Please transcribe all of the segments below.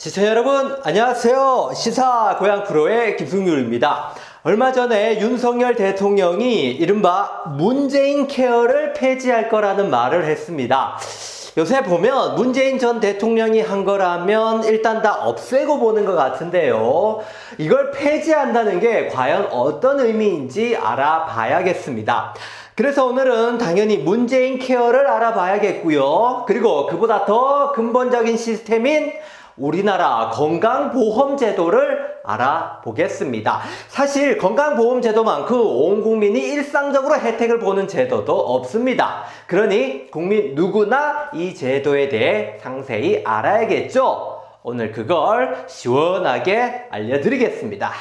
시청자 여러분 안녕하세요. 시사 고향 프로의 김승률입니다. 얼마 전에 윤석열 대통령이 이른바 문재인 케어를 폐지할 거라는 말을 했습니다. 요새 보면 문재인 전 대통령이 한 거라면 일단 다 없애고 보는 것 같은데요. 이걸 폐지한다는 게 과연 어떤 의미인지 알아봐야겠습니다. 그래서 오늘은 당연히 문재인 케어를 알아봐야겠고요. 그리고 그보다 더 근본적인 시스템인 우리나라 건강보험제도를 알아보겠습니다. 사실 건강보험제도만큼 온 국민이 일상적으로 혜택을 보는 제도도 없습니다. 그러니 국민 누구나 이 제도에 대해 상세히 알아야겠죠? 오늘 그걸 시원하게 알려드리겠습니다.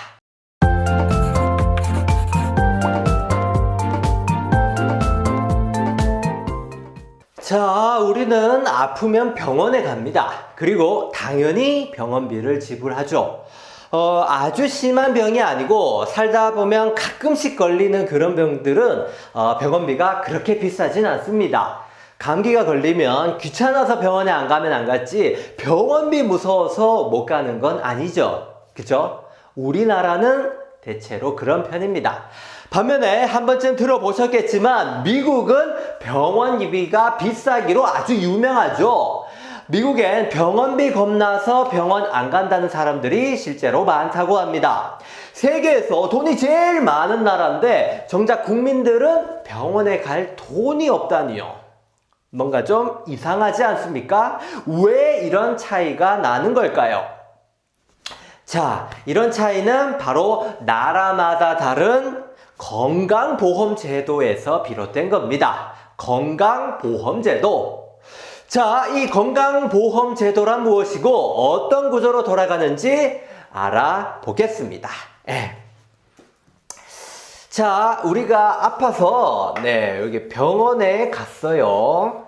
자, 우리는 아프면 병원에 갑니다. 그리고 당연히 병원비를 지불하죠. 아주 심한 병이 아니고 살다 보면 가끔씩 걸리는 그런 병들은 병원비가 그렇게 비싸진 않습니다. 감기가 걸리면 귀찮아서 병원에 안 가면 안 갔지 병원비 무서워서 못 가는 건 아니죠. 그죠? 우리나라는 대체로 그런 편입니다. 반면에 한 번쯤 들어보셨겠지만 미국은 병원비가 비싸기로 아주 유명하죠. 미국엔 병원비 겁나서 병원 안 간다는 사람들이 실제로 많다고 합니다. 세계에서 돈이 제일 많은 나라인데 정작 국민들은 병원에 갈 돈이 없다니요. 뭔가 좀 이상하지 않습니까? 왜 이런 차이가 나는 걸까요? 자, 이런 차이는 바로 나라마다 다른 건강보험제도에서 비롯된 겁니다. 건강보험제도. 자, 이 건강보험제도란 무엇이고 어떤 구조로 돌아가는지 알아보겠습니다. 자, 우리가 아파서 여기 병원에 갔어요.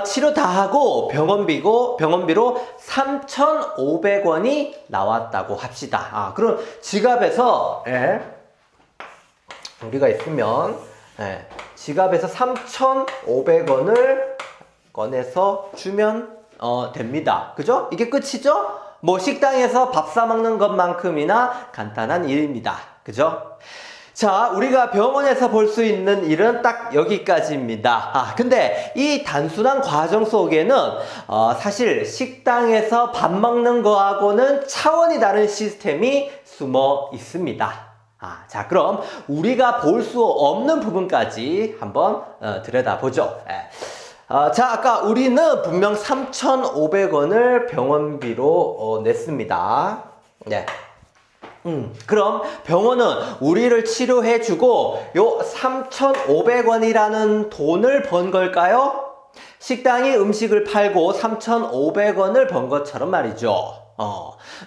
치료 다 하고 병원비로 3,500원이 나왔다고 합시다. 그럼 지갑에서 우리가 있으면 지갑에서 3,500원을 꺼내서 주면 됩니다. 그죠? 이게 끝이죠? 뭐 식당에서 밥 사 먹는 것만큼이나 간단한 일입니다. 그죠? 자, 우리가 병원에서 볼 수 있는 일은 딱 여기까지입니다. 근데 이 단순한 과정 속에는 사실 식당에서 밥 먹는 거하고는 차원이 다른 시스템이 숨어 있습니다. 자, 그럼 우리가 볼 수 없는 부분까지 한번 들여다보죠. 자, 아까 우리는 분명 3,500원을 병원비로 냈습니다. 그럼 병원은 우리를 치료해주고 요 3,500원이라는 돈을 번 걸까요? 식당이 음식을 팔고 3,500원을 번 것처럼 말이죠.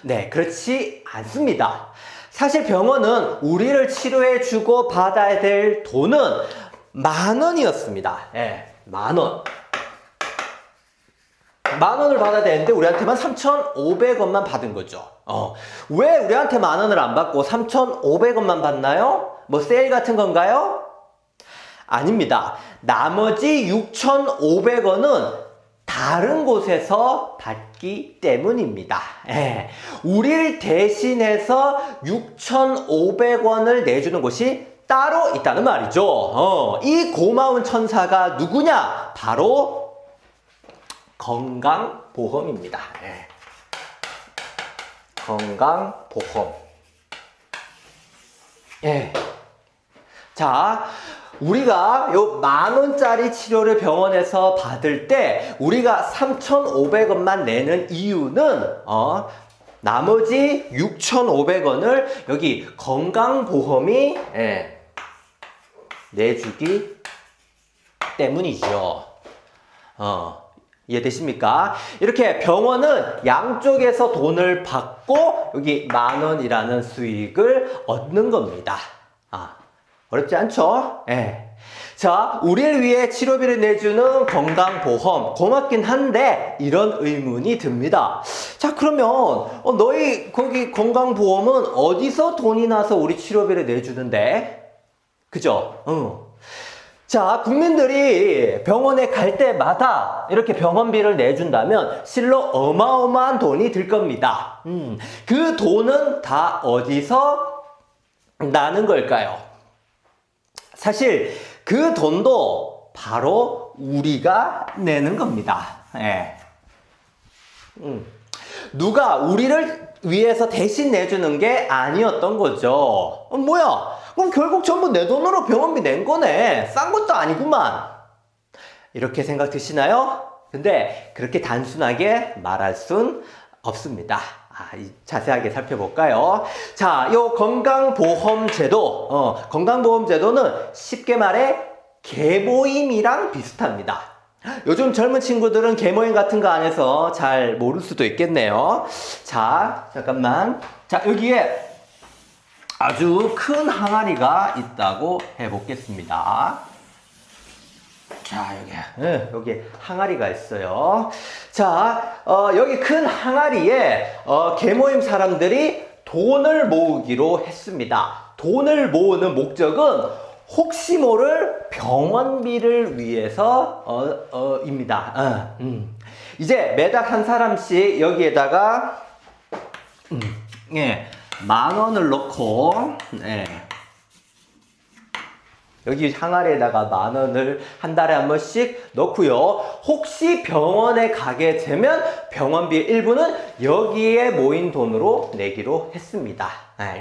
네, 그렇지 않습니다. 사실 병원은 우리를 치료해주고 받아야 될 돈은 10,000원이었습니다. 10,000원. 10,000원을 받아야 되는데 우리한테만 3,500원만 받은 거죠. 왜 우리한테 10,000원을 안 받고 3,500원만 받나요? 뭐 세일 같은 건가요? 아닙니다. 나머지 6,500원은 다른 곳에서 받기 때문입니다. 우리를 대신해서 6,500원을 내주는 곳이 따로 있다는 말이죠. 이 고마운 천사가 누구냐? 바로 건강보험입니다. 건강보험. 자, 우리가 요 10,000원짜리 치료를 병원에서 받을 때 우리가 3,500원만 내는 이유는 나머지 6,500원을 여기 건강보험이 내주기 때문이죠. 이해되십니까? 이렇게 병원은 양쪽에서 돈을 받고 여기 10,000원이라는 수익을 얻는 겁니다. 어렵지 않죠? 자, 우리를 위해 치료비를 내주는 건강보험 고맙긴 한데 이런 의문이 듭니다. 자, 그러면 너희 거기 건강보험은 어디서 돈이 나서 우리 치료비를 내주는데? 그죠? 자, 국민들이 병원에 갈 때마다 이렇게 병원비를 내준다면 실로 어마어마한 돈이 들 겁니다. 그 돈은 다 어디서 나는 걸까요? 사실 그 돈도 바로 우리가 내는 겁니다. 예. 누가 우리를 위해서 대신 내주는 게 아니었던 거죠. 뭐야? 그럼 결국 전부 내 돈으로 병원비 낸 거네. 싼 것도 아니구만. 이렇게 생각 드시나요? 근데 그렇게 단순하게 말할 순 없습니다. 자세하게 살펴볼까요? 자, 요 건강보험제도, 건강보험제도는 쉽게 말해 계모임이랑 비슷합니다. 요즘 젊은 친구들은 계모임 같은 거 안 해서 잘 모를 수도 있겠네요. 자, 잠깐만. 자, 여기에 아주 큰 항아리가 있다고 해보겠습니다. 자, 여기 항아리가 있어요. 자, 여기 큰 항아리에 계모임 사람들이 돈을 모으기로 했습니다. 돈을 모으는 목적은 혹시 모를 병원비를 위해서 입니다. 이제 매달 한 사람씩 여기에다가 10,000원을 넣고 여기 항아리에다가 10,000원을 한 달에 한 번씩 넣고요. 혹시 병원에 가게 되면 병원비의 일부는 여기에 모인 돈으로 내기로 했습니다.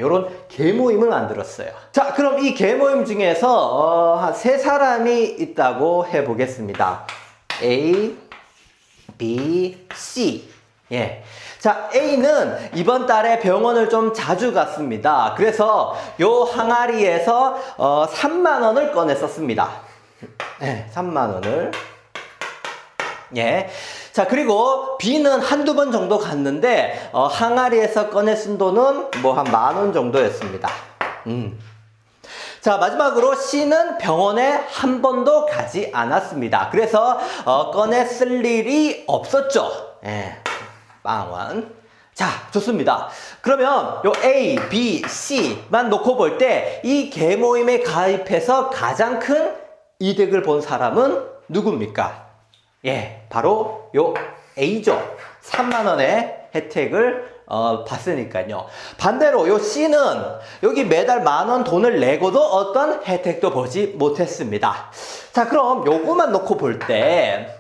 요런 계모임을 만들었어요. 자, 그럼 이 계모임 중에서 한 3사람이 있다고 해보겠습니다. A, B, C. 예. 자, A는 이번 달에 병원을 좀 자주 갔습니다. 그래서 요 항아리에서 30,000원을 꺼내 썼습니다. 네, 30,000원을. 예. 자, 그리고 B는 한두 번 정도 갔는데 항아리에서 꺼내 쓴 돈은 뭐 한 10,000원 정도였습니다. 자, 마지막으로 C는 병원에 한 번도 가지 않았습니다. 그래서 꺼내 쓸 일이 없었죠. 예. 빵원. 자, 좋습니다. 그러면 요 A, B, C만 놓고 볼 때 이 계모임에 가입해서 가장 큰 이득을 본 사람은 누굽니까? 예, 바로 요 A죠. 30,000원의 혜택을 봤으니까요. 반대로 요 C는 여기 매달 10,000원 돈을 내고도 어떤 혜택도 보지 못했습니다. 자, 그럼 요거만 놓고 볼 때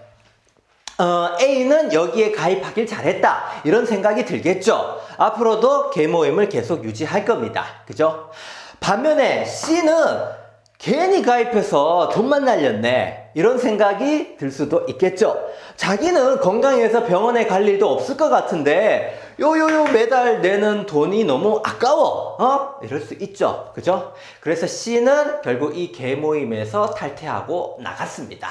A는 여기에 가입하길 잘했다 이런 생각이 들겠죠. 앞으로도 계모임을 계속 유지할 겁니다. 그죠? 반면에 C는 괜히 가입해서 돈만 날렸네 이런 생각이 들 수도 있겠죠. 자기는 건강에 위해서 병원에 갈 일도 없을 것 같은데 매달 내는 돈이 너무 아까워 이럴 수 있죠. 그죠? 그래서 C는 결국 이 계모임에서 탈퇴하고 나갔습니다.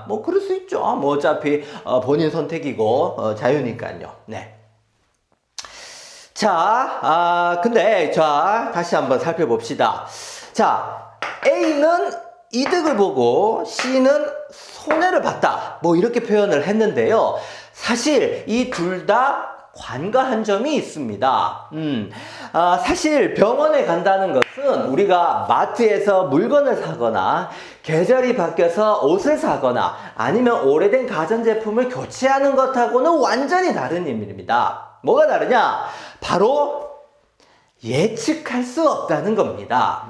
뭐 그럴 수 있죠. 뭐 어차피 본인 선택이고 자유니까요. 네. 자, 근데 자 다시 한번 살펴봅시다. 자, A는 이득을 보고 C는 손해를 봤다. 뭐 이렇게 표현을 했는데요. 사실 이 둘 다 관과한 점이 있습니다. 사실 병원에 간다는 것은 우리가 마트에서 물건을 사거나 계절이 바뀌어서 옷을 사거나 아니면 오래된 가전제품을 교체하는 것하고는 완전히 다른 의미입니다. 뭐가 다르냐? 바로 예측할 수 없다는 겁니다.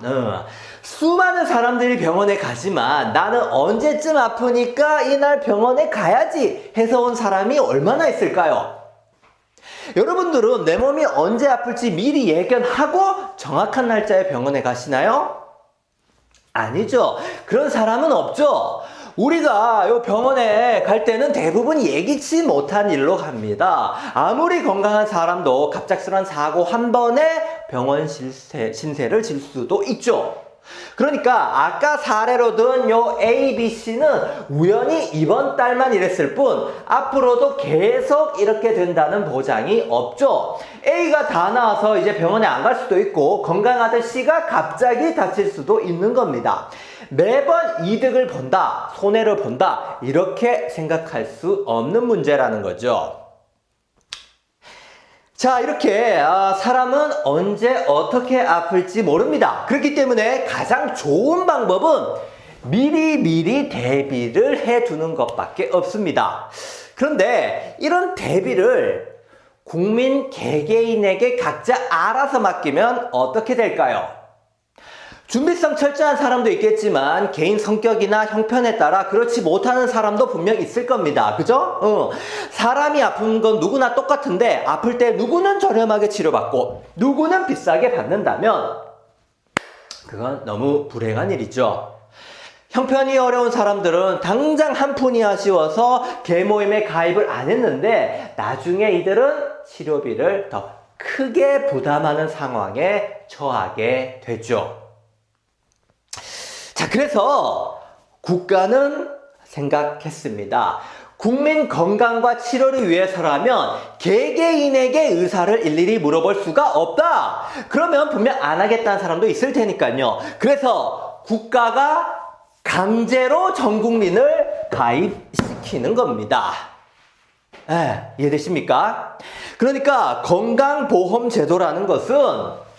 수많은 사람들이 병원에 가지만 나는 언제쯤 아프니까 이날 병원에 가야지 해서 온 사람이 얼마나 있을까요? 여러분들은 내 몸이 언제 아플지 미리 예견하고 정확한 날짜에 병원에 가시나요? 아니죠. 그런 사람은 없죠. 우리가 요 병원에 갈 때는 대부분 예기치 못한 일로 갑니다. 아무리 건강한 사람도 갑작스러운 사고 한 번에 병원 신세를 질 수도 있죠. 그러니까 아까 사례로 든 요 A, B, C는 우연히 이번 달만 이랬을 뿐 앞으로도 계속 이렇게 된다는 보장이 없죠. A가 다 나와서 이제 병원에 안 갈 수도 있고 건강하던 C가 갑자기 다칠 수도 있는 겁니다. 매번 이득을 본다, 손해를 본다 이렇게 생각할 수 없는 문제라는 거죠. 자, 이렇게 사람은 언제 어떻게 아플지 모릅니다. 그렇기 때문에 가장 좋은 방법은 미리미리 대비를 해두는 것밖에 없습니다. 그런데 이런 대비를 국민 개개인에게 각자 알아서 맡기면 어떻게 될까요? 준비성 철저한 사람도 있겠지만 개인 성격이나 형편에 따라 그렇지 못하는 사람도 분명 있을 겁니다. 그죠? 사람이 아픈 건 누구나 똑같은데 아플 때 누구는 저렴하게 치료받고 누구는 비싸게 받는다면 그건 너무 불행한 일이죠. 형편이 어려운 사람들은 당장 한 푼이 아쉬워서 개모임에 가입을 안 했는데 나중에 이들은 치료비를 더 크게 부담하는 상황에 처하게 되죠. 자, 그래서 국가는 생각했습니다. 국민 건강과 치료를 위해서라면 개개인에게 의사를 일일이 물어볼 수가 없다. 그러면 분명 안 하겠다는 사람도 있을 테니까요. 그래서 국가가 강제로 전 국민을 가입시키는 겁니다. 이해되십니까? 그러니까 건강보험제도라는 것은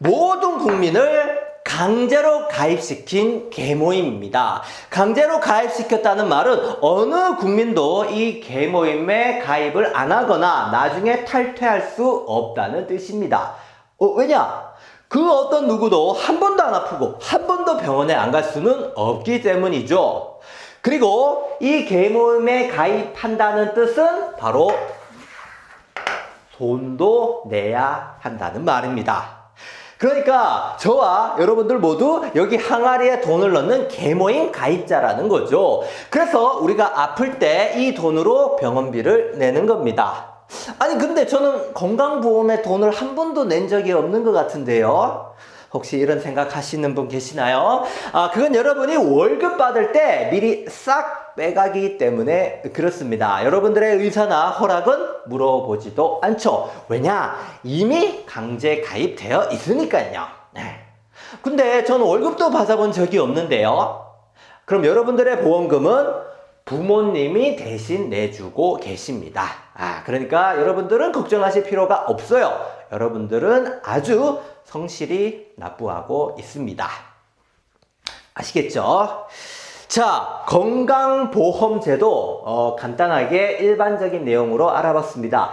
모든 국민을 강제로 가입시킨 계모임입니다. 강제로 가입시켰다는 말은 어느 국민도 이 계모임에 가입을 안 하거나 나중에 탈퇴할 수 없다는 뜻입니다. 왜냐? 그 어떤 누구도 한 번도 안 아프고 한 번도 병원에 안 갈 수는 없기 때문이죠. 그리고 이 계모임에 가입한다는 뜻은 바로 돈도 내야 한다는 말입니다. 그러니까 저와 여러분들 모두 여기 항아리에 돈을 넣는 계모임 가입자라는 거죠. 그래서 우리가 아플 때 이 돈으로 병원비를 내는 겁니다. 아니 근데 저는 건강보험에 돈을 한 번도 낸 적이 없는 것 같은데요. 혹시 이런 생각 하시는 분 계시나요? 그건 여러분이 월급 받을 때 미리 싹 빼가기 때문에 그렇습니다. 여러분들의 의사나 허락은 물어보지도 않죠. 왜냐? 이미 강제 가입되어 있으니까요. 근데 저는 월급도 받아본 적이 없는데요. 그럼 여러분들의 보험금은 부모님이 대신 내주고 계십니다. 그러니까 여러분들은 걱정하실 필요가 없어요. 여러분들은 아주 성실히 납부하고 있습니다. 아시겠죠? 자, 건강보험제도 간단하게 일반적인 내용으로 알아봤습니다.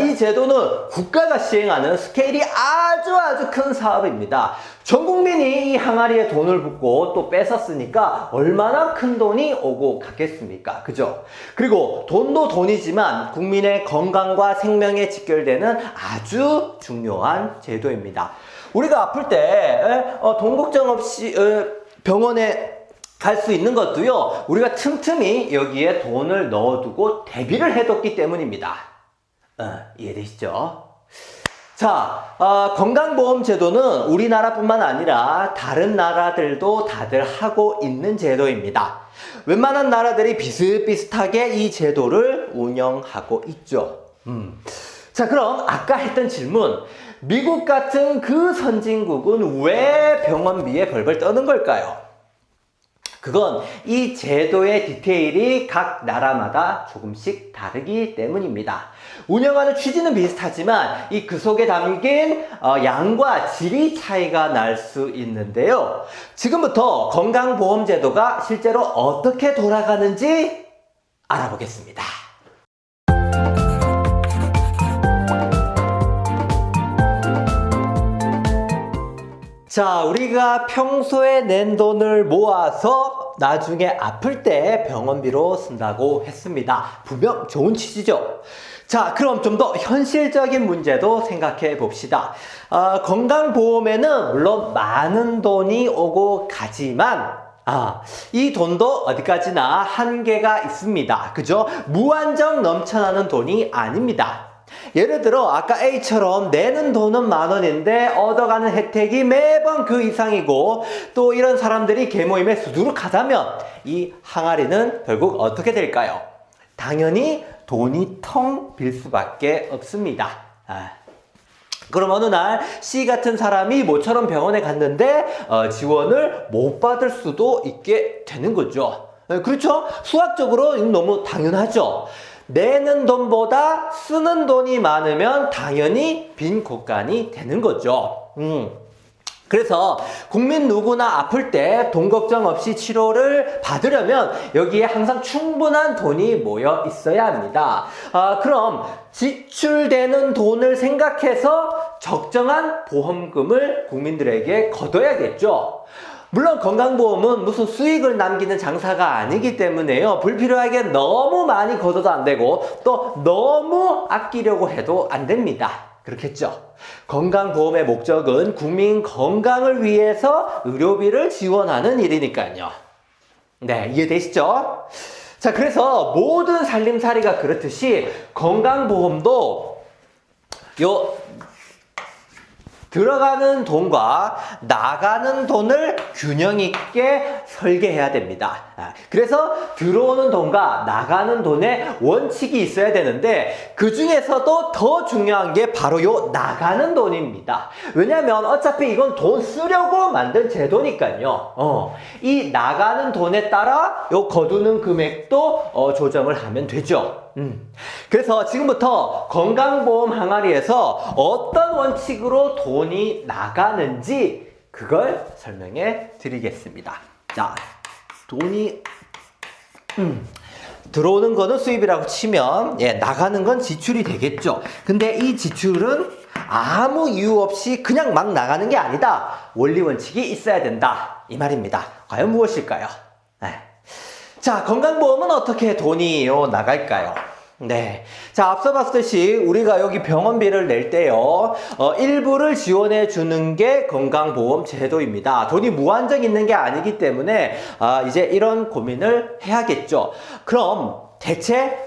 이 제도는 국가가 시행하는 스케일이 아주 큰 사업입니다. 전 국민이 이 항아리에 돈을 붓고 또 뺏었으니까 얼마나 큰 돈이 오고 가겠습니까? 그죠? 그리고 돈도 돈이지만 국민의 건강과 생명에 직결되는 아주 중요한 제도입니다. 우리가 아플 때 돈 걱정 없이 병원에 갈 수 있는 것도요, 우리가 틈틈이 여기에 돈을 넣어두고 대비를 해뒀기 때문입니다. 이해되시죠? 자, 건강보험제도는 우리나라뿐만 아니라 다른 나라들도 다들 하고 있는 제도입니다. 웬만한 나라들이 비슷비슷하게 이 제도를 운영하고 있죠. 자, 그럼 아까 했던 질문, 미국 같은 그 선진국은 왜 병원비에 벌벌 떠는 걸까요? 그건 이 제도의 디테일이 각 나라마다 조금씩 다르기 때문입니다. 운영하는 취지는 비슷하지만 그 속에 담긴 양과 질이 차이가 날 수 있는데요. 지금부터 건강보험제도가 실제로 어떻게 돌아가는지 알아보겠습니다. 자, 우리가 평소에 낸 돈을 모아서 나중에 아플 때 병원비로 쓴다고 했습니다. 분명 좋은 취지죠. 자, 그럼 좀 더 현실적인 문제도 생각해 봅시다. 건강보험에는 물론 많은 돈이 오고 가지만 이 돈도 어디까지나 한계가 있습니다. 그죠? 무한정 넘쳐나는 돈이 아닙니다. 예를 들어 아까 A처럼 내는 돈은 10,000원인데 얻어가는 혜택이 매번 그 이상이고 또 이런 사람들이 계모임에 수두룩하다면 이 항아리는 결국 어떻게 될까요? 당연히 돈이 텅 빌 수밖에 없습니다. 그럼 어느 날 C 같은 사람이 모처럼 병원에 갔는데 지원을 못 받을 수도 있게 되는 거죠. 그렇죠? 수학적으로 너무 당연하죠. 내는 돈보다 쓰는 돈이 많으면 당연히 빈 곳간이 되는 거죠. 그래서 국민 누구나 아플 때 돈 걱정 없이 치료를 받으려면 여기에 항상 충분한 돈이 모여 있어야 합니다. 그럼 지출되는 돈을 생각해서 적정한 보험금을 국민들에게 걷어야겠죠. 물론 건강보험은 무슨 수익을 남기는 장사가 아니기 때문에요. 불필요하게 너무 많이 걷어도 안 되고 또 너무 아끼려고 해도 안 됩니다. 그렇겠죠. 건강보험의 목적은 국민 건강을 위해서 의료비를 지원하는 일이니까요. 네, 이해되시죠? 자, 그래서 모든 살림살이가 그렇듯이 건강보험도 들어가는 돈과 나가는 돈을 균형 있게 설계해야 됩니다. 그래서 들어오는 돈과 나가는 돈에 원칙이 있어야 되는데 그 중에서도 더 중요한 게 바로 요 나가는 돈입니다. 왜냐하면 어차피 이건 돈 쓰려고 만든 제도니까요. 이 나가는 돈에 따라 요 거두는 금액도 조정을 하면 되죠. 그래서 지금부터 건강보험 항아리에서 어떤 원칙으로 돈이 나가는지 그걸 설명해 드리겠습니다. 자, 돈이 들어오는 거는 수입이라고 치면 나가는 건 지출이 되겠죠. 근데 이 지출은 아무 이유 없이 그냥 막 나가는 게 아니다. 원리 원칙이 있어야 된다. 이 말입니다. 과연 무엇일까요? 자, 건강보험은 어떻게 돈이 나갈까요? 네. 자, 앞서 봤듯이 우리가 여기 병원비를 낼 때요, 일부를 지원해 주는 게 건강보험 제도입니다. 돈이 무한정 있는 게 아니기 때문에, 이제 이런 고민을 해야겠죠. 그럼 대체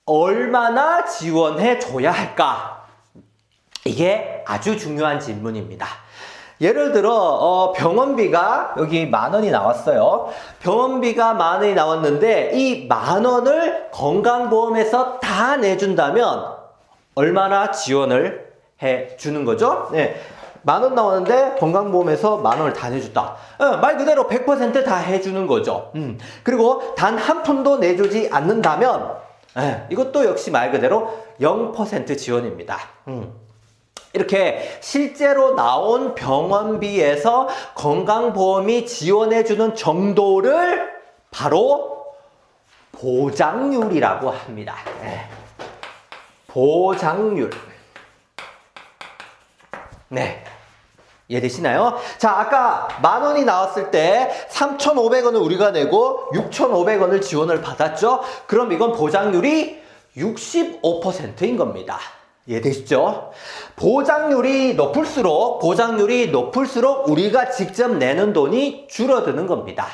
얼마나 지원해 줘야 할까? 이게 아주 중요한 질문입니다. 예를 들어 병원비가 여기 10,000원이 나왔어요. 병원비가 10,000원이 나왔는데 이 10,000원을 건강보험에서 다 내준다면 얼마나 지원을 해주는 거죠? 네. 10,000원 나왔는데 건강보험에서 10,000원을 다 내줬다. 말 그대로 100% 다 해주는 거죠. 그리고 단 한 푼도 내주지 않는다면 이것도 역시 말 그대로 0% 지원입니다. 이렇게 실제로 나온 병원비에서 건강보험이 지원해주는 정도를 바로 보장률이라고 합니다. 보장률. 네. 이해되시나요? 자, 아까 10,000원이 나왔을 때 3,500원을 우리가 내고 6,500원을 지원을 받았죠? 그럼 이건 보장률이 65%인 겁니다. 이해되시죠? 보장률이 높을수록 우리가 직접 내는 돈이 줄어드는 겁니다.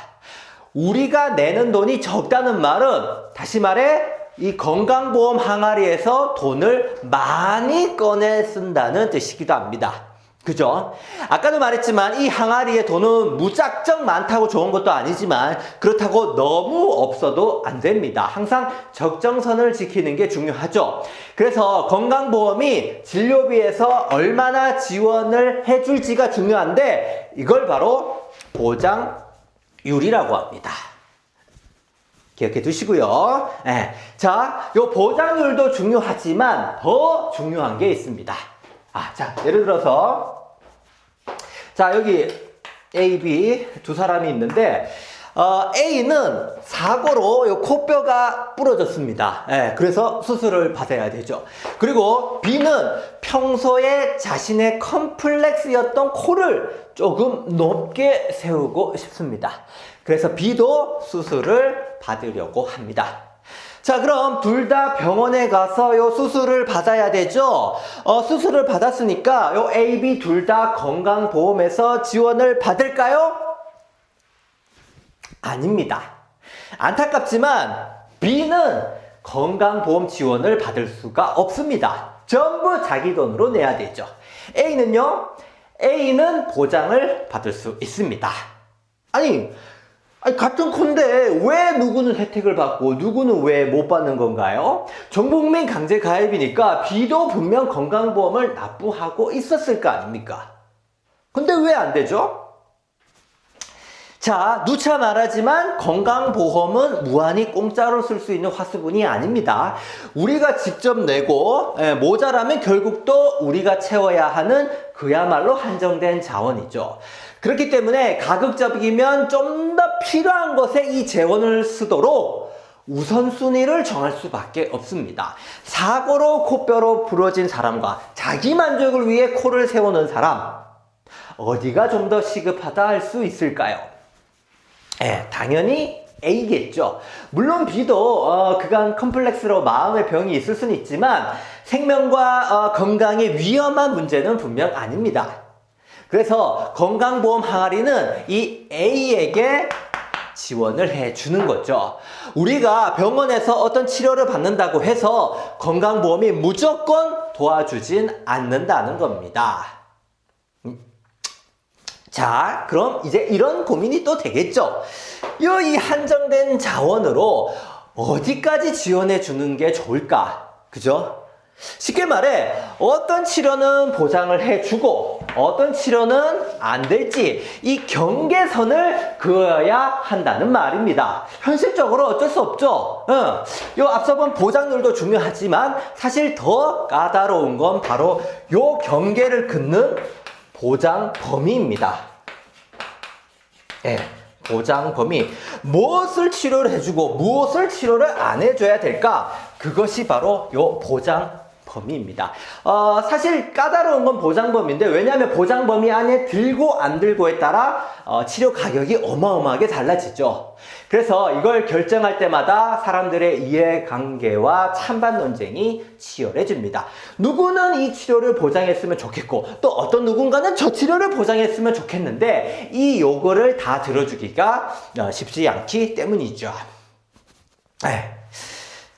우리가 내는 돈이 적다는 말은 다시 말해 이 건강보험 항아리에서 돈을 많이 꺼내 쓴다는 뜻이기도 합니다. 그죠? 아까도 말했지만 이 항아리에 돈은 무작정 많다고 좋은 것도 아니지만 그렇다고 너무 없어도 안 됩니다. 항상 적정선을 지키는 게 중요하죠. 그래서 건강보험이 진료비에서 얼마나 지원을 해줄지가 중요한데 이걸 바로 보장률이라고 합니다. 기억해 두시고요. 자, 요 보장률도 중요하지만 더 중요한 게 있습니다. 자, 예를 들어서, 자, 여기 A, B 두 사람이 있는데, A는 사고로 요 코뼈가 부러졌습니다. 그래서 수술을 받아야 되죠. 그리고 B는 평소에 자신의 컴플렉스였던 코를 조금 높게 세우고 싶습니다. 그래서 B도 수술을 받으려고 합니다. 자, 그럼 둘 다 병원에 가서 요 수술을 받아야 되죠? 수술을 받았으니까 요 A, B 둘 다 건강보험에서 지원을 받을까요? 아닙니다. 안타깝지만 B는 건강보험 지원을 받을 수가 없습니다. 전부 자기 돈으로 내야 되죠. A는 보장을 받을 수 있습니다. 아니 같은 콘데 왜 누구는 혜택을 받고 누구는 왜 못 받는 건가요? 전국민 강제 가입이니까 B도 분명 건강보험을 납부하고 있었을 거 아닙니까? 근데 왜 안 되죠? 자, 누차 말하지만 건강보험은 무한히 공짜로 쓸 수 있는 화수분이 아닙니다. 우리가 직접 내고 모자라면 결국 또 우리가 채워야 하는 그야말로 한정된 자원이죠. 그렇기 때문에 가급적이면 좀 더 필요한 것에 이 재원을 쓰도록 우선순위를 정할 수밖에 없습니다. 사고로 코뼈로 부러진 사람과 자기 만족을 위해 코를 세우는 사람, 어디가 좀 더 시급하다 할 수 있을까요? 당연히 A겠죠. 물론 B도 그간 컴플렉스로 마음의 병이 있을 수는 있지만 생명과 건강에 위험한 문제는 분명 아닙니다. 그래서 건강보험 항아리는 이 A에게 지원을 해주는 거죠. 우리가 병원에서 어떤 치료를 받는다고 해서 건강보험이 무조건 도와주진 않는다는 겁니다. 자, 그럼 이제 이런 고민이 또 되겠죠. 이 한정된 자원으로 어디까지 지원해 주는 게 좋을까? 그죠? 쉽게 말해 어떤 치료는 보장을 해주고 어떤 치료는 안 될지 이 경계선을 그어야 한다는 말입니다. 현실적으로 어쩔 수 없죠. 요 앞서 본 보장률도 중요하지만 사실 더 까다로운 건 바로 요 경계를 긋는 보장 범위입니다. 보장 범위. 무엇을 치료를 해주고 무엇을 치료를 안 해줘야 될까? 그것이 바로 요 보장 범위입니다. 사실 까다로운 건 보장 범위인데 왜냐하면 보장 범위 안에 들고 안 들고에 따라 치료 가격이 어마어마하게 달라지죠. 그래서 이걸 결정할 때마다 사람들의 이해관계와 찬반 논쟁이 치열해집니다. 누구는 이 치료를 보장했으면 좋겠고 또 어떤 누군가는 저 치료를 보장했으면 좋겠는데 이 요구를 다 들어주기가 쉽지 않기 때문이죠.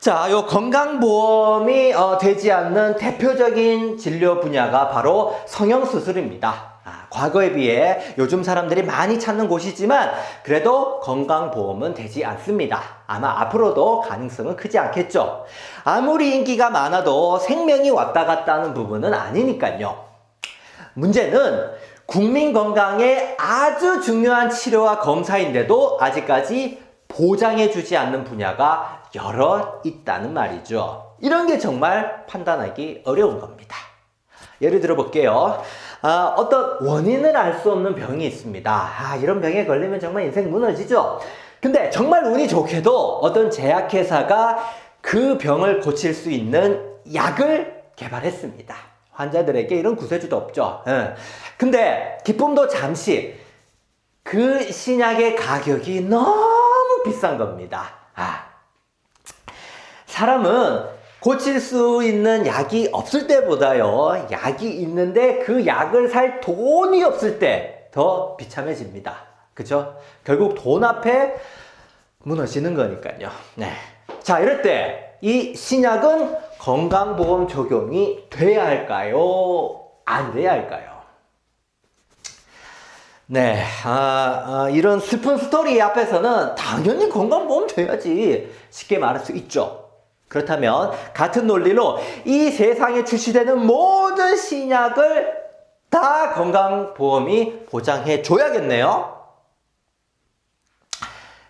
자, 요 건강보험이 되지 않는 대표적인 진료 분야가 바로 성형수술입니다. 과거에 비해 요즘 사람들이 많이 찾는 곳이지만 그래도 건강보험은 되지 않습니다. 아마 앞으로도 가능성은 크지 않겠죠. 아무리 인기가 많아도 생명이 왔다 갔다 하는 부분은 아니니까요. 문제는 국민 건강에 아주 중요한 치료와 검사인데도 아직까지 보장해주지 않는 분야가 여러 있다는 말이죠. 이런 게 정말 판단하기 어려운 겁니다. 예를 들어 볼게요. 어떤 원인을 알 수 없는 병이 있습니다. 이런 병에 걸리면 정말 인생 무너지죠. 근데 정말 운이 좋게도 어떤 제약회사가 그 병을 고칠 수 있는 약을 개발했습니다. 환자들에게 이런 구세주도 없죠. 근데 기쁨도 잠시. 그 신약의 가격이 너무 비싼 겁니다. 사람은 고칠 수 있는 약이 없을 때보다요, 약이 있는데 그 약을 살 돈이 없을 때 더 비참해집니다. 그죠? 결국 돈 앞에 무너지는 거니까요. 자, 이럴 때 이 신약은 건강보험 적용이 돼야 할까요? 안 돼야 할까요? 이런 슬픈 스토리 앞에서는 당연히 건강보험 돼야지 쉽게 말할 수 있죠. 그렇다면 같은 논리로 이 세상에 출시되는 모든 신약을 다 건강보험이 보장해 줘야겠네요.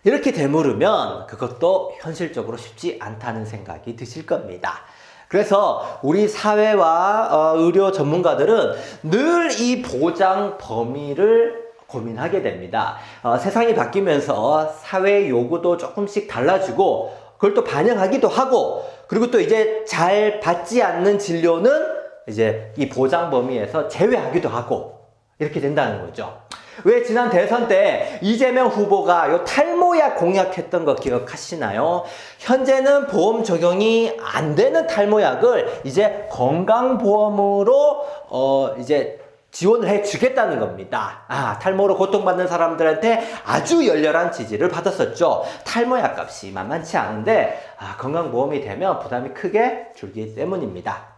이렇게 되물으면 그것도 현실적으로 쉽지 않다는 생각이 드실 겁니다. 그래서 우리 사회와 의료 전문가들은 늘 이 보장 범위를 고민하게 됩니다. 세상이 바뀌면서 사회의 요구도 조금씩 달라지고 그걸 또 반영하기도 하고 그리고 또 이제 잘 받지 않는 진료는 이제 이 보장 범위에서 제외하기도 하고 이렇게 된다는 거죠. 왜 지난 대선 때 이재명 후보가 요 탈모약 공약했던 거 기억하시나요? 현재는 보험 적용이 안 되는 탈모약을 이제 건강보험으로 이제 지원을 해주겠다는 겁니다. 탈모로 고통받는 사람들한테 아주 열렬한 지지를 받았었죠. 탈모약 값이 만만치 않은데 건강보험이 되면 부담이 크게 줄기 때문입니다.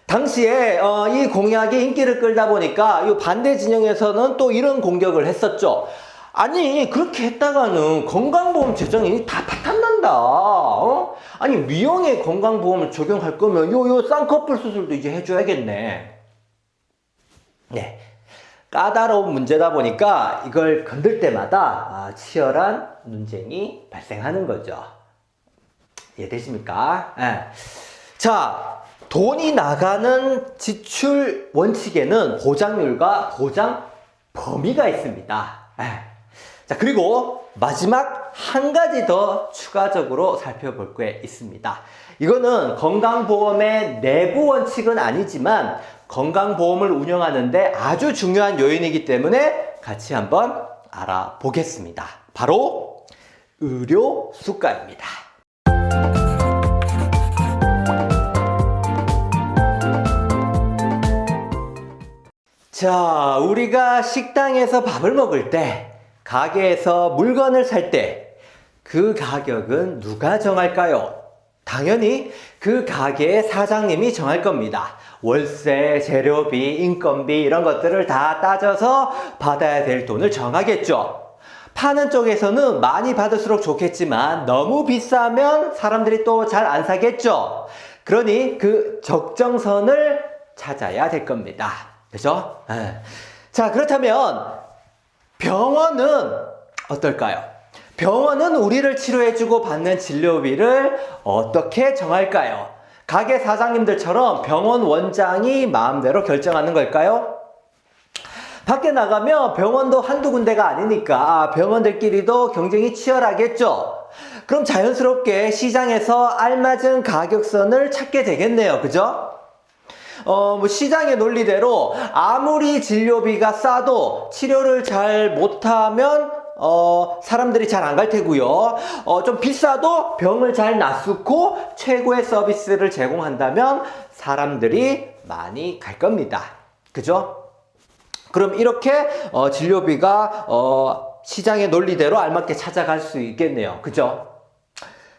당시에 이 공약이 인기를 끌다 보니까 이 반대 진영에서는 또 이런 공격을 했었죠. 아니 그렇게 했다가는 건강보험 재정이 다 파탄난다. 아니 미용에 건강보험을 적용할 거면 요 쌍꺼풀 수술도 이제 해줘야겠네. 까다로운 문제다 보니까 이걸 건들 때마다 치열한 논쟁이 발생하는 거죠. 이해되십니까? 예. 자, 돈이 나가는 지출 원칙에는 보장률과 보장 범위가 있습니다. 예. 자, 그리고 마지막 한 가지 더 추가적으로 살펴볼 게 있습니다. 이거는 건강보험의 내부 원칙은 아니지만 건강보험을 운영하는데 아주 중요한 요인이기 때문에 같이 한번 알아보겠습니다. 바로 의료 수가입니다. 자, 우리가 식당에서 밥을 먹을 때, 가게에서 물건을 살 때 그 가격은 누가 정할까요? 당연히 그 가게의 사장님이 정할 겁니다. 월세, 재료비, 인건비 이런 것들을 다 따져서 받아야 될 돈을 정하겠죠. 파는 쪽에서는 많이 받을수록 좋겠지만 너무 비싸면 사람들이 또 잘 안 사겠죠. 그러니 그 적정선을 찾아야 될 겁니다. 그죠? 자, 그렇다면 병원은 어떨까요? 병원은 우리를 치료해주고 받는 진료비를 어떻게 정할까요? 가게 사장님들처럼 병원 원장이 마음대로 결정하는 걸까요? 밖에 나가면 병원도 한두 군데가 아니니까 병원들끼리도 경쟁이 치열하겠죠? 그럼 자연스럽게 시장에서 알맞은 가격선을 찾게 되겠네요. 그죠? 시장의 논리대로 아무리 진료비가 싸도 치료를 잘 못하면 사람들이 잘 안 갈 테고요. 좀 비싸도 병을 잘 낫고 최고의 서비스를 제공한다면 사람들이 많이 갈 겁니다. 그죠? 그럼 이렇게 진료비가 시장의 논리대로 알맞게 찾아갈 수 있겠네요. 그죠?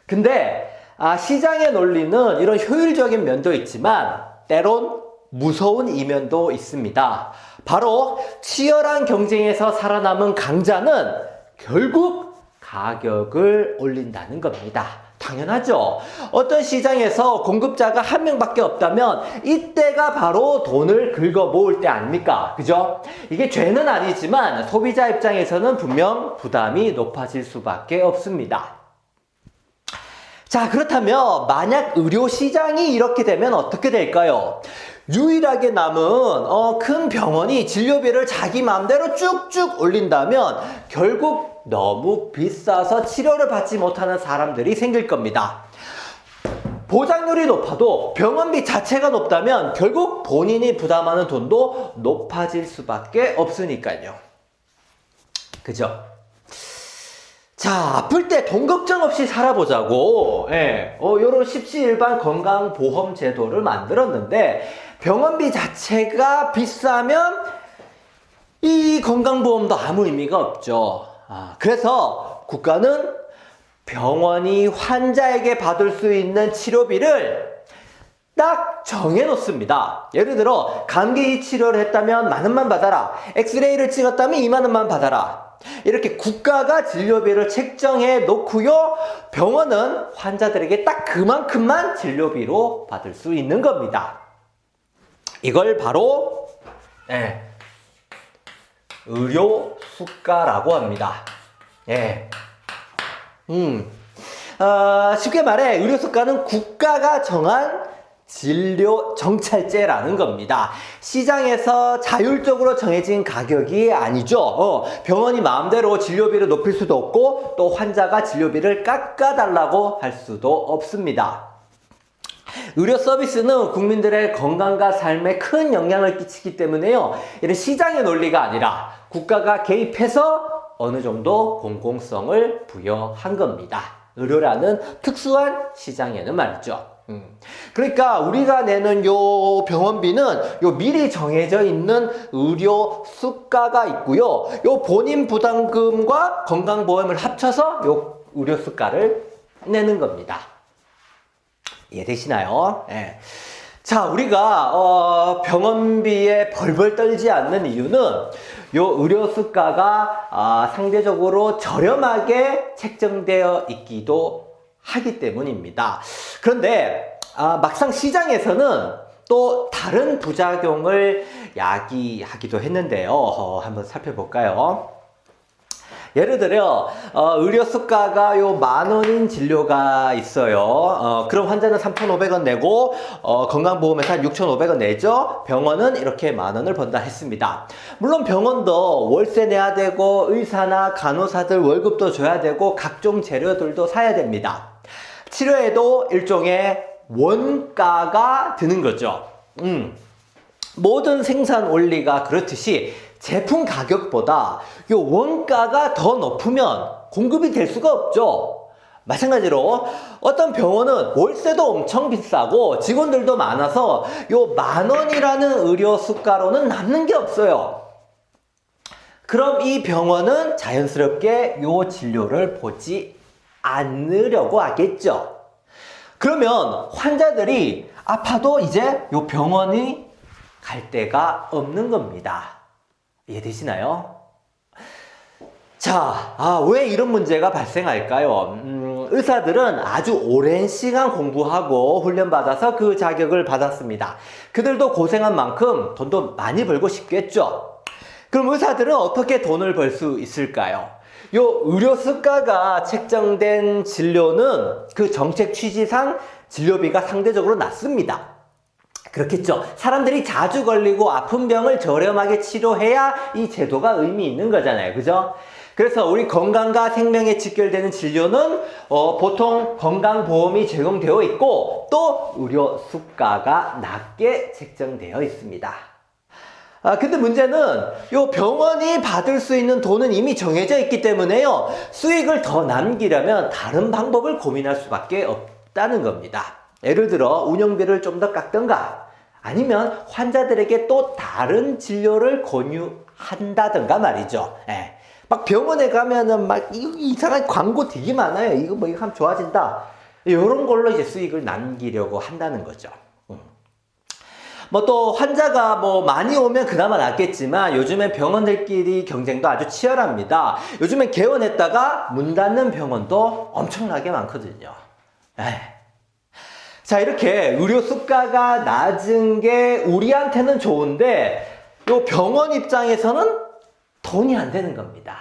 근데 시장의 논리는 이런 효율적인 면도 있지만 때론 무서운 이면도 있습니다. 바로 치열한 경쟁에서 살아남은 강자는 결국 가격을 올린다는 겁니다. 당연하죠. 어떤 시장에서 공급자가 한 명밖에 없다면 이때가 바로 돈을 긁어 모을 때 아닙니까? 그죠? 이게 죄는 아니지만 소비자 입장에서는 분명 부담이 높아질 수밖에 없습니다. 자, 그렇다면 만약 의료 시장이 이렇게 되면 어떻게 될까요? 유일하게 남은 큰 병원이 진료비를 자기 마음대로 쭉쭉 올린다면 결국 너무 비싸서 치료를 받지 못하는 사람들이 생길 겁니다. 보장률이 높아도 병원비 자체가 높다면 결국 본인이 부담하는 돈도 높아질 수밖에 없으니까요. 그죠? 자, 아플 때 돈 걱정 없이 살아보자고 요런 십시일반 건강보험 제도를 만들었는데 병원비 자체가 비싸면 이 건강보험도 아무 의미가 없죠. 그래서 국가는 병원이 환자에게 받을 수 있는 치료비를 딱 정해놓습니다. 예를 들어 감기 치료를 했다면 10,000원만 받아라. 엑스레이를 찍었다면 20,000원만 받아라. 이렇게 국가가 진료비를 책정해 놓고요. 병원은 환자들에게 딱 그만큼만 진료비로 받을 수 있는 겁니다. 이걸 바로 의료 수가라고 합니다. 쉽게 말해 의료 수가는 국가가 정한 진료 정찰제라는 겁니다. 시장에서 자율적으로 정해진 가격이 아니죠. 병원이 마음대로 진료비를 높일 수도 없고 또 환자가 진료비를 깎아달라고 할 수도 없습니다. 의료 서비스는 국민들의 건강과 삶에 큰 영향을 끼치기 때문에요. 이런 시장의 논리가 아니라 국가가 개입해서 어느 정도 공공성을 부여한 겁니다. 의료라는 특수한 시장에는 말이죠. 그러니까 우리가 내는 요 병원비는 요 미리 정해져 있는 의료 수가가 있고요. 요 본인 부담금과 건강보험을 합쳐서 요 의료 수가를 내는 겁니다. 이해되시나요? 자, 우리가 병원비에 벌벌 떨지 않는 이유는 요 의료 수가가 상대적으로 저렴하게 책정되어 있기도 하기 때문입니다. 그런데 막상 시장에서는 또 다른 부작용을 야기하기도 했는데요. 한번 살펴볼까요? 예를 들어 의료 수가가 요 10,000원인 진료가 있어요. 그럼 환자는 3,500원 내고 건강보험회사 6,500원 내죠. 병원은 이렇게 10,000원을 번다 했습니다. 물론 병원도 월세 내야 되고 의사나 간호사들 월급도 줘야 되고 각종 재료들도 사야 됩니다. 치료에도 일종의 원가가 드는 거죠. 모든 생산 원리가 그렇듯이 제품 가격보다 요 원가가 더 높으면 공급이 될 수가 없죠. 마찬가지로 어떤 병원은 월세도 엄청 비싸고 직원들도 많아서 요 10,000원이라는 의료 수가로는 남는 게 없어요. 그럼 이 병원은 자연스럽게 요 진료를 보지 않으려고 하겠죠. 그러면 환자들이 아파도 이제 요 병원이 갈 데가 없는 겁니다. 이해되시나요? 자, 왜 이런 문제가 발생할까요? 의사들은 아주 오랜 시간 공부하고 훈련받아서 그 자격을 받았습니다. 그들도 고생한 만큼 돈도 많이 벌고 싶겠죠? 그럼 의사들은 어떻게 돈을 벌 수 있을까요? 요 의료 수가가 책정된 진료는 그 정책 취지상 진료비가 상대적으로 낮습니다. 그렇겠죠. 사람들이 자주 걸리고 아픈 병을 저렴하게 치료해야 이 제도가 의미 있는 거잖아요. 그죠? 그래서 우리 건강과 생명에 직결되는 진료는 보통 건강보험이 제공되어 있고 또 의료 수가가 낮게 책정되어 있습니다. 근데 문제는 요 병원이 받을 수 있는 돈은 이미 정해져 있기 때문에요. 수익을 더 남기려면 다른 방법을 고민할 수밖에 없다는 겁니다. 예를 들어 운영비를 좀 더 깎던가 아니면 환자들에게 또 다른 진료를 권유한다든가 말이죠. 막 병원에 가면은 막 이상한 광고 되게 많아요. 이거 하면 좋아진다. 이런 걸로 이제 수익을 남기려고 한다는 거죠. 또 환자가 많이 오면 그나마 낫겠지만 요즘엔 병원들끼리 경쟁도 아주 치열합니다. 요즘엔 개원했다가 문 닫는 병원도 엄청나게 많거든요. 자, 이렇게 의료 수가가 낮은 게 우리한테는 좋은데 요 병원 입장에서는 돈이 안 되는 겁니다.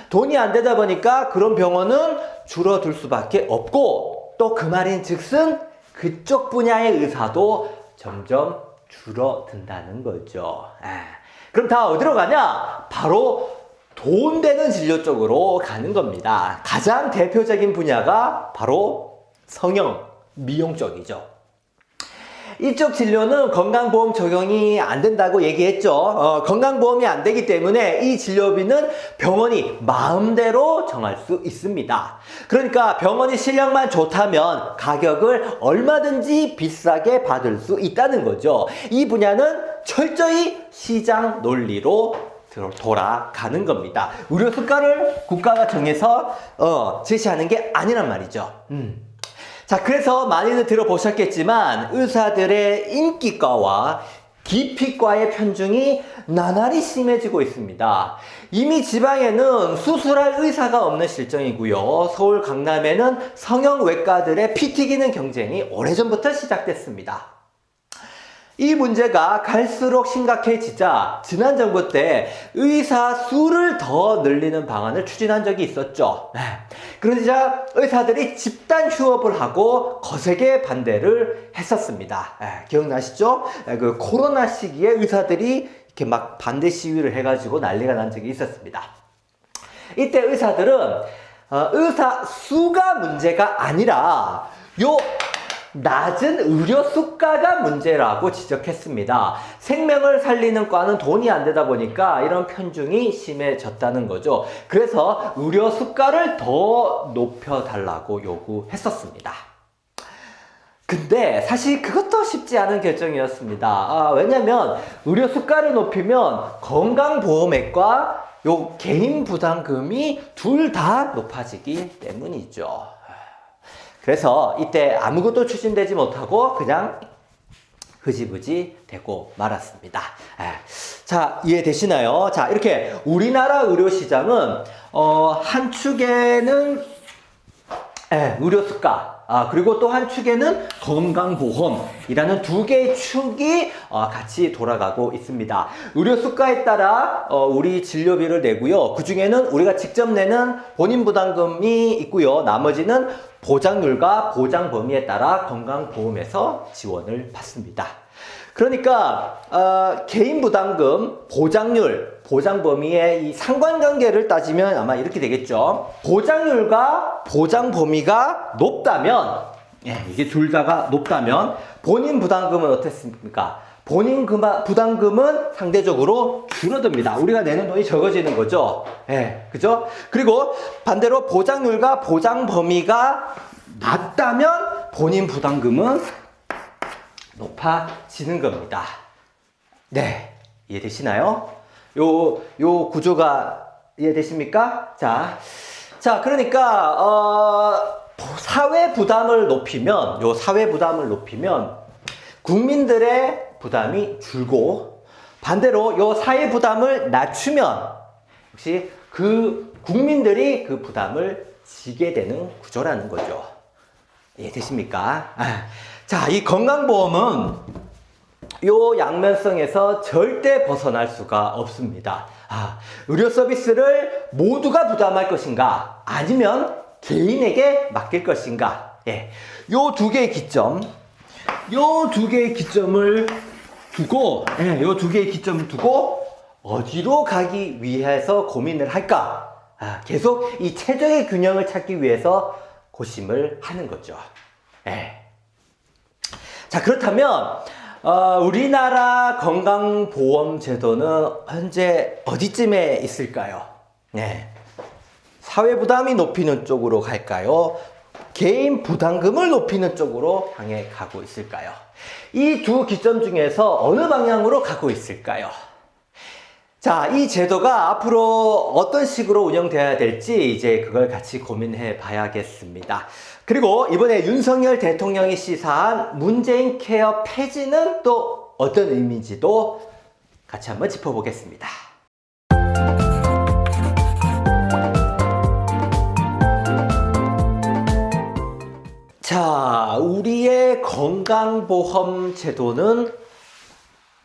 돈이 안 되다 보니까 그런 병원은 줄어들 수밖에 없고 또 그 말인 즉슨 그쪽 분야의 의사도 점점 줄어든다는 거죠. 그럼 다 어디로 가냐? 바로 돈 되는 진료 쪽으로 가는 겁니다. 가장 대표적인 분야가 바로 성형, 미용 쪽이죠. 이쪽 진료는 건강보험 적용이 안 된다고 얘기했죠. 건강보험이 안 되기 때문에 이 진료비는 병원이 마음대로 정할 수 있습니다. 그러니까 병원이 실력만 좋다면 가격을 얼마든지 비싸게 받을 수 있다는 거죠. 이 분야는 철저히 시장 논리로 돌아가는 겁니다. 의료 수가를 국가가 정해서 제시하는 게 아니란 말이죠. 자, 그래서 많이들 들어보셨겠지만 의사들의 인기과와 기피과의 편중이 나날이 심해지고 있습니다. 이미 지방에는 수술할 의사가 없는 실정이고요. 서울 강남에는 성형외과들의 피 튀기는 경쟁이 오래전부터 시작됐습니다. 이 문제가 갈수록 심각해지자 지난 정부 때 의사 수를 더 늘리는 방안을 추진한 적이 있었죠. 그러자 의사들이 집단 휴업을 하고 거세게 반대를 했었습니다. 기억나시죠? 그 코로나 시기에 의사들이 이렇게 막 반대 시위를 해가지고 난리가 난 적이 있었습니다. 이때 의사들은 의사 수가 문제가 아니라 낮은 의료 수가가 문제라고 지적했습니다. 생명을 살리는 과는 돈이 안 되다 보니까 이런 편중이 심해졌다는 거죠. 그래서 의료 수가를 더 높여달라고 요구했었습니다. 근데 사실 그것도 쉽지 않은 결정이었습니다. 왜냐면 의료 수가를 높이면 건강보험액과 개인 부담금이 둘 다 높아지기 때문이죠. 그래서 이때 아무것도 추진되지 못하고 그냥 흐지부지 되고 말았습니다. 자, 이해되시나요? 자, 이렇게 우리나라 의료시장은 한 축에는 의료수가. 그리고 또 한 축에는 건강보험이라는 두 개의 축이 같이 돌아가고 있습니다. 의료수가에 따라 우리 진료비를 내고요. 그 중에는 우리가 직접 내는 본인 부담금이 있고요. 나머지는 보장률과 보장 범위에 따라 건강보험에서 지원을 받습니다. 그러니까 개인 부담금, 보장률, 보장 범위의 이 상관관계를 따지면 아마 이렇게 되겠죠. 보장률과 보장 범위가 높다면, 이게 둘 다가 높다면 본인 부담금은 어떻습니까? 본인 부담금은 상대적으로 줄어듭니다. 우리가 내는 돈이 적어지는 거죠. 그죠? 그리고 반대로 보장률과 보장 범위가 낮다면 본인 부담금은 높아지는 겁니다. 네, 이해되시나요? 요 구조가 이해되십니까? 자, 그러니까 사회 부담을 높이면, 국민들의 부담이 줄고, 반대로 요 사회 부담을 낮추면 역시 그 국민들이 그 부담을 지게 되는 구조라는 거죠. 이해되십니까? 자, 이 건강보험은 요 양면성에서 절대 벗어날 수가 없습니다. 의료 서비스를 모두가 부담할 것인가, 아니면 개인에게 맡길 것인가. 요 두 개의 기점을 두고 어디로 가기 위해서 고민을 할까? 계속 이 최적의 균형을 찾기 위해서 고심을 하는 거죠. 자, 그렇다면 우리나라 건강보험제도는 현재 어디쯤에 있을까요? 사회 부담이 높이는 쪽으로 갈까요? 개인 부담금을 높이는 쪽으로 향해 가고 있을까요? 이 두 기점 중에서 어느 방향으로 가고 있을까요? 자, 이 제도가 앞으로 어떤 식으로 운영되어야 될지 이제 그걸 같이 고민해 봐야겠습니다. 그리고 이번에 윤석열 대통령이 시사한 문재인 케어 폐지는 또 어떤 의미인지도 같이 한번 짚어보겠습니다. 자, 우리의 건강보험 제도는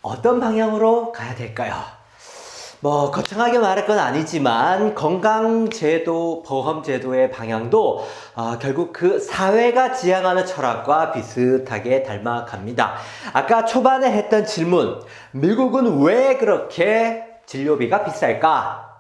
어떤 방향으로 가야 될까요? 거창하게 말할 건 아니지만 건강제도, 보험제도의 방향도 결국 그 사회가 지향하는 철학과 비슷하게 닮아갑니다. 아까 초반에 했던 질문, 미국은 왜 그렇게 진료비가 비쌀까?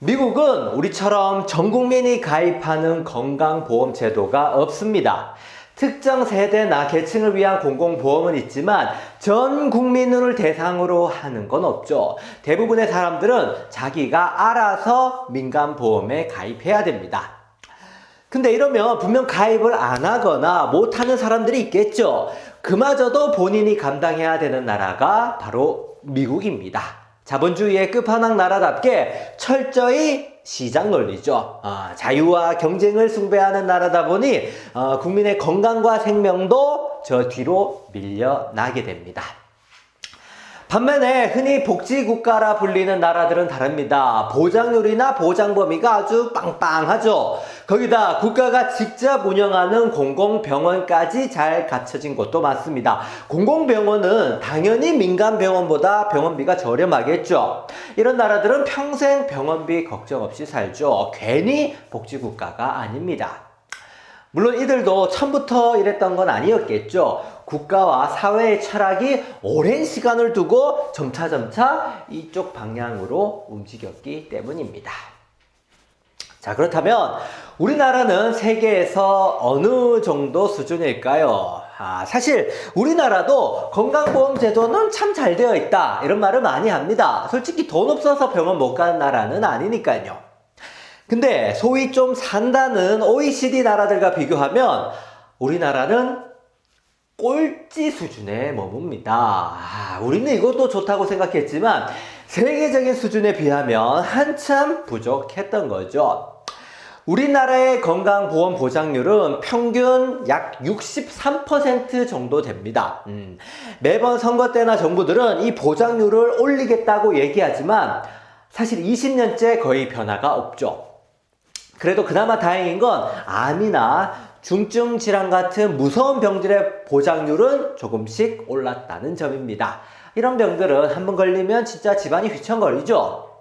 미국은 우리처럼 전 국민이 가입하는 건강보험제도가 없습니다. 특정 세대나 계층을 위한 공공보험은 있지만 전 국민을 대상으로 하는 건 없죠. 대부분의 사람들은 자기가 알아서 민간보험에 가입해야 됩니다. 근데 이러면 분명 가입을 안 하거나 못하는 사람들이 있겠죠. 그마저도 본인이 감당해야 되는 나라가 바로 미국입니다. 자본주의의 끝판왕 나라답게 철저히 시장 논리죠. 자유와 경쟁을 숭배하는 나라다 보니 국민의 건강과 생명도 저 뒤로 밀려나게 됩니다. 반면에 흔히 복지국가라 불리는 나라들은 다릅니다. 보장률이나 보장 범위가 아주 빵빵하죠. 거기다 국가가 직접 운영하는 공공병원까지 잘 갖춰진 곳도 많습니다. 공공병원은 당연히 민간병원보다 병원비가 저렴하겠죠. 이런 나라들은 평생 병원비 걱정 없이 살죠. 괜히 복지국가가 아닙니다. 물론 이들도 처음부터 이랬던 건 아니었겠죠. 국가와 사회의 철학이 오랜 시간을 두고 점차점차 이쪽 방향으로 움직였기 때문입니다. 자, 그렇다면 우리나라는 세계에서 어느 정도 수준일까요? 사실 우리나라도 건강보험 제도는 참 잘 되어 있다, 이런 말을 많이 합니다. 솔직히 돈 없어서 병원 못 가는 나라는 아니니까요. 근데 소위 좀 산다는 OECD 나라들과 비교하면 우리나라는 꼴찌 수준에 머뭅니다. 우리는 이것도 좋다고 생각했지만 세계적인 수준에 비하면 한참 부족했던 거죠. 우리나라의 건강보험 보장률은 평균 약 63% 정도 됩니다. 매번 선거 때나 정부들은 이 보장률을 올리겠다고 얘기하지만 사실 20년째 거의 변화가 없죠. 그래도 그나마 다행인 건 암이나 중증 질환 같은 무서운 병들의 보장률은 조금씩 올랐다는 점입니다. 이런 병들은 한번 걸리면 진짜 집안이 휘청거리죠.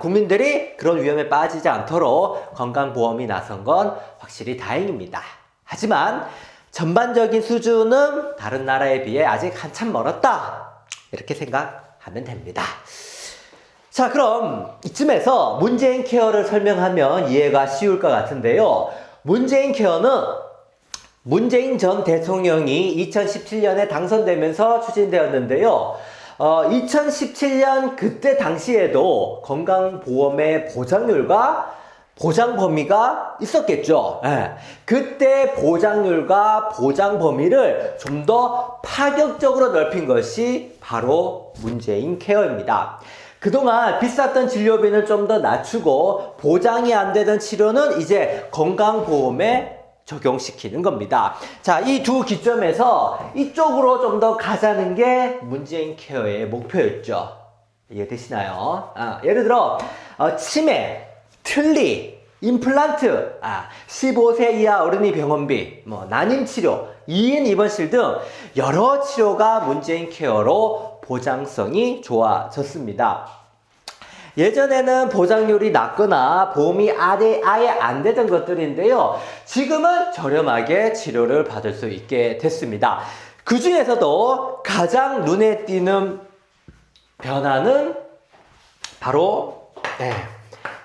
국민들이 그런 위험에 빠지지 않도록 건강보험이 나선 건 확실히 다행입니다. 하지만 전반적인 수준은 다른 나라에 비해 아직 한참 멀었다. 이렇게 생각하면 됩니다. 자, 그럼 이쯤에서 문재인 케어를 설명하면 이해가 쉬울 것 같은데요. 문재인 케어는 문재인 전 대통령이 2017년에 당선되면서 추진되었는데요. 2017년 그때 당시에도 건강보험의 보장률과 보장 범위가 있었겠죠. 그때 보장률과 보장 범위를 좀 더 파격적으로 넓힌 것이 바로 문재인 케어입니다. 그동안 비쌌던 진료비는 좀 더 낮추고 보장이 안 되던 치료는 이제 건강보험에 적용시키는 겁니다. 자, 이 두 기점에서 이쪽으로 좀 더 가자는 게 문재인 케어의 목표였죠. 이해되시나요? 예를 들어 치매, 틀니, 임플란트, 15세 이하 어린이 병원비, 난임치료, 2인 입원실 등 여러 치료가 문재인 케어로 보장성이 좋아졌습니다. 예전에는 보장률이 낮거나 보험이 아예 안 되던 것들인데요. 지금은 저렴하게 치료를 받을 수 있게 됐습니다. 그 중에서도 가장 눈에 띄는 변화는 바로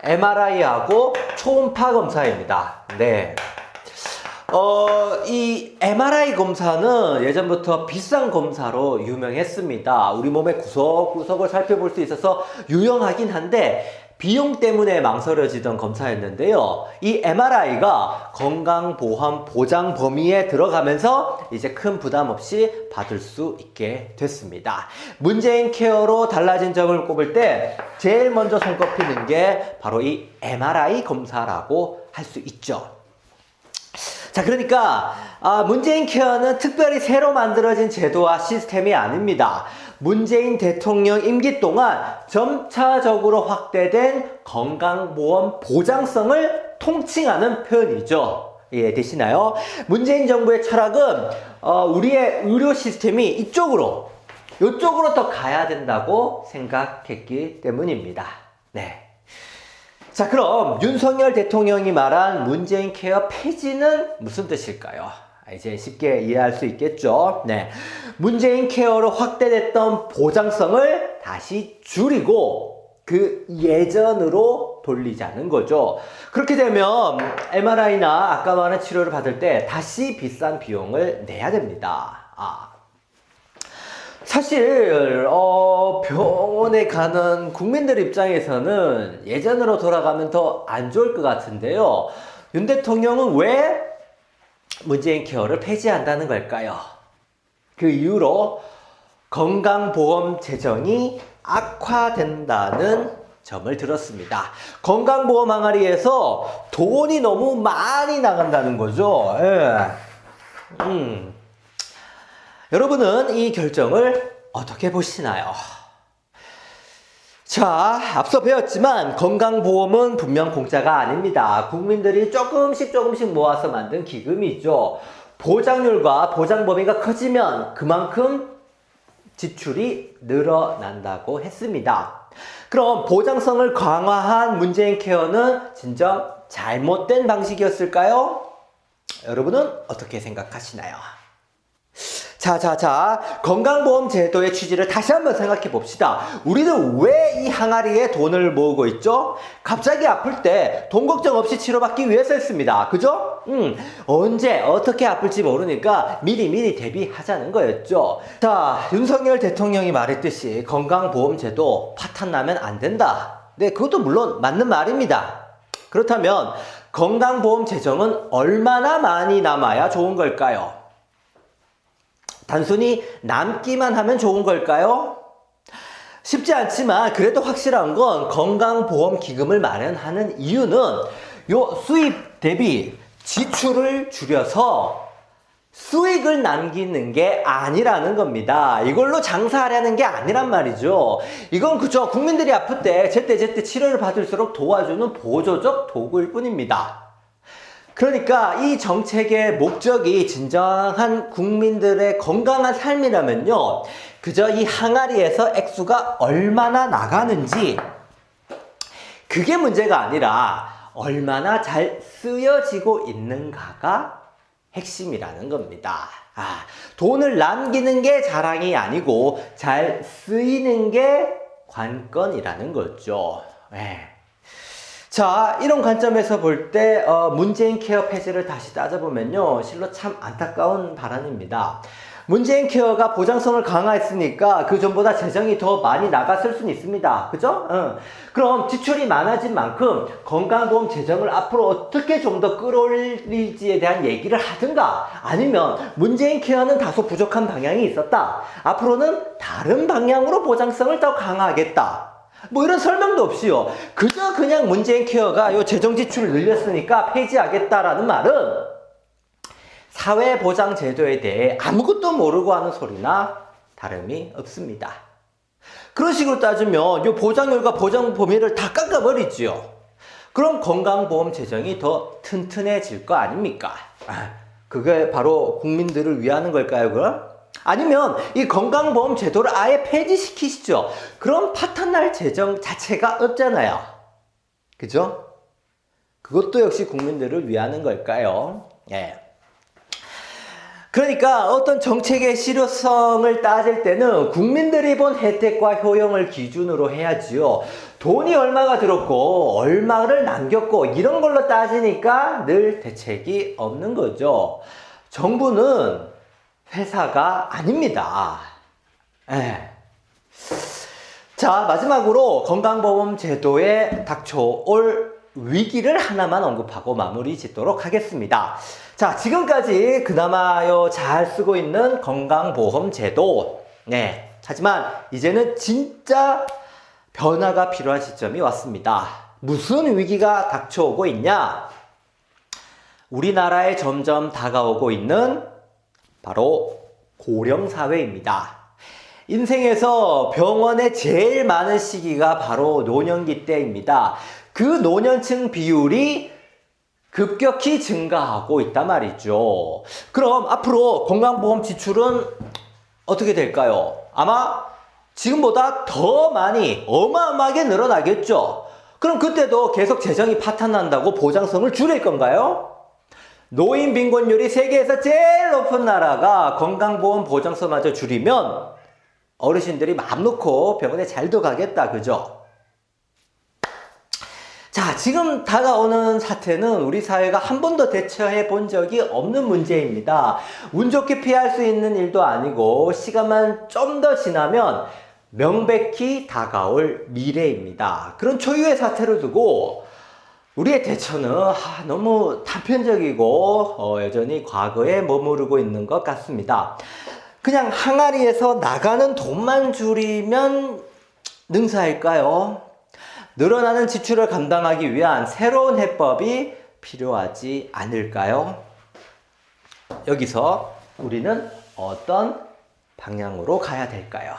MRI하고 초음파 검사입니다. 이 MRI 검사는 예전부터 비싼 검사로 유명했습니다. 우리 몸의 구석구석을 살펴볼 수 있어서 유용하긴 한데 비용 때문에 망설여지던 검사였는데요. 이 MRI가 건강보험 보장 범위에 들어가면서 이제 큰 부담 없이 받을 수 있게 됐습니다. 문재인 케어로 달라진 점을 꼽을 때 제일 먼저 손꼽히는 게 바로 이 MRI 검사라고 할 수 있죠. 자, 그러니까 문재인 케어는 특별히 새로 만들어진 제도와 시스템이 아닙니다. 문재인 대통령 임기 동안 점차적으로 확대된 건강보험 보장성을 통칭하는 표현이죠. 이해되시나요? 문재인 정부의 철학은 우리의 의료 시스템이 이쪽으로 더 가야 된다고 생각했기 때문입니다. 자, 그럼 윤석열 대통령이 말한 문재인 케어 폐지는 무슨 뜻일까요? 이제 쉽게 이해할 수 있겠죠. 문재인 케어로 확대됐던 보장성을 다시 줄이고 그 예전으로 돌리자는 거죠. 그렇게 되면 MRI나 아까 말한 치료를 받을 때 다시 비싼 비용을 내야 됩니다. 사실 병원에 가는 국민들 입장에서는 예전으로 돌아가면 더 안 좋을 것 같은데요. 윤 대통령은 왜 문재인 케어를 폐지한다는 걸까요? 그 이유로 건강보험 재정이 악화된다는 점을 들었습니다. 건강보험 항아리에서 돈이 너무 많이 나간다는 거죠. 여러분은 이 결정을 어떻게 보시나요? 자, 앞서 배웠지만 건강보험은 분명 공짜가 아닙니다. 국민들이 조금씩 모아서 만든 기금이죠. 보장률과 보장 범위가 커지면 그만큼 지출이 늘어난다고 했습니다. 그럼 보장성을 강화한 문재인 케어는 진정 잘못된 방식이었을까요? 여러분은 어떻게 생각하시나요? 자, 건강보험 제도의 취지를 다시 한번 생각해 봅시다. 우리는 왜 이 항아리에 돈을 모으고 있죠? 갑자기 아플 때 돈 걱정 없이 치료받기 위해서였습니다. 그죠? 언제 어떻게 아플지 모르니까 미리 대비하자는 거였죠. 자, 윤석열 대통령이 말했듯이 건강보험 제도 파탄 나면 안 된다. 그것도 물론 맞는 말입니다. 그렇다면 건강보험 재정은 얼마나 많이 남아야 좋은 걸까요? 단순히 남기만 하면 좋은 걸까요? 쉽지 않지만 그래도 확실한 건 건강보험기금을 마련하는 이유는 요 수입 대비 지출을 줄여서 수익을 남기는 게 아니라는 겁니다. 이걸로 장사하려는 게 아니란 말이죠. 이건 그저 국민들이 아플 때 제때 치료를 받을수록 도와주는 보조적 도구일 뿐입니다. 그러니까 이 정책의 목적이 진정한 국민들의 건강한 삶이라면요, 그저 이 항아리에서 액수가 얼마나 나가는지, 그게 문제가 아니라 얼마나 잘 쓰여지고 있는가가 핵심이라는 겁니다. 돈을 남기는 게 자랑이 아니고 잘 쓰이는 게 관건이라는 거죠. 자, 이런 관점에서 볼 때 문재인 케어 폐지를 다시 따져보면요, 실로 참 안타까운 발언입니다. 문재인 케어가 보장성을 강화했으니까 그 전보다 재정이 더 많이 나갔을 수는 있습니다. 그죠? 그럼 지출이 많아진 만큼 건강보험 재정을 앞으로 어떻게 좀 더 끌어올릴지에 대한 얘기를 하든가, 아니면 문재인 케어는 다소 부족한 방향이 있었다, 앞으로는 다른 방향으로 보장성을 더 강화하겠다, 뭐 이런 설명도 없이요, 그저 그냥 문재인 케어가 요 재정 지출을 늘렸으니까 폐지하겠다라는 말은 사회보장제도에 대해 아무것도 모르고 하는 소리나 다름이 없습니다. 그런 식으로 따지면 요 보장률과 보장 범위를 다 깎아버리지요. 그럼 건강보험 재정이 더 튼튼해질 거 아닙니까? 그게 바로 국민들을 위하는 걸까요, 그럼? 아니면 이 건강보험 제도를 아예 폐지시키시죠. 그럼 파탄날 재정 자체가 없잖아요. 그죠? 그것도 역시 국민들을 위하는 걸까요? 그러니까 어떤 정책의 실효성을 따질 때는 국민들이 본 혜택과 효용을 기준으로 해야지요. 돈이 얼마가 들었고 얼마를 남겼고 이런 걸로 따지니까 늘 대책이 없는 거죠. 정부는 회사가 아닙니다. 자, 마지막으로 건강보험 제도에 닥쳐올 위기를 하나만 언급하고 마무리 짓도록 하겠습니다. 자, 지금까지 그나마요 잘 쓰고 있는 건강보험 제도. 하지만 이제는 진짜 변화가 필요한 시점이 왔습니다. 무슨 위기가 닥쳐오고 있냐? 우리나라에 점점 다가오고 있는 바로 고령사회입니다. 인생에서 병원에 제일 많은 시기가 바로 노년기 때입니다. 그 노년층 비율이 급격히 증가하고 있단 말이죠. 그럼 앞으로 건강보험 지출은 어떻게 될까요? 아마 지금보다 더 많이 어마어마하게 늘어나겠죠. 그럼 그때도 계속 재정이 파탄난다고 보장성을 줄일 건가요? 노인 빈곤율이 세계에서 제일 높은 나라가 건강보험 보장성마저 줄이면 어르신들이 마음 놓고 병원에 잘도 가겠다, 그죠? 자, 지금 다가오는 사태는 우리 사회가 한 번도 대처해 본 적이 없는 문제입니다. 운 좋게 피할 수 있는 일도 아니고 시간만 좀 더 지나면 명백히 다가올 미래입니다. 그런 초유의 사태를 두고 우리의 대처는 너무 단편적이고 여전히 과거에 머무르고 있는 것 같습니다. 그냥 항아리에서 나가는 돈만 줄이면 능사일까요? 늘어나는 지출을 감당하기 위한 새로운 해법이 필요하지 않을까요? 여기서 우리는 어떤 방향으로 가야 될까요?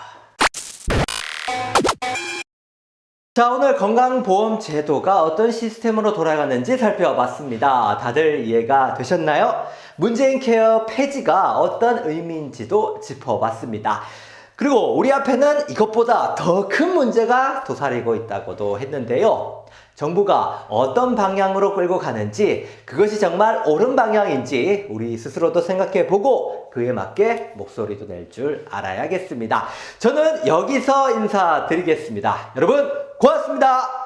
자, 오늘 건강보험 제도가 어떤 시스템으로 돌아가는지 살펴봤습니다. 다들 이해가 되셨나요? 문재인 케어 폐지가 어떤 의미인지도 짚어봤습니다. 그리고 우리 앞에는 이것보다 더 큰 문제가 도사리고 있다고도 했는데요. 정부가 어떤 방향으로 끌고 가는지, 그것이 정말 옳은 방향인지 우리 스스로도 생각해보고 그에 맞게 목소리도 낼 줄 알아야겠습니다. 저는 여기서 인사드리겠습니다. 여러분 고맙습니다.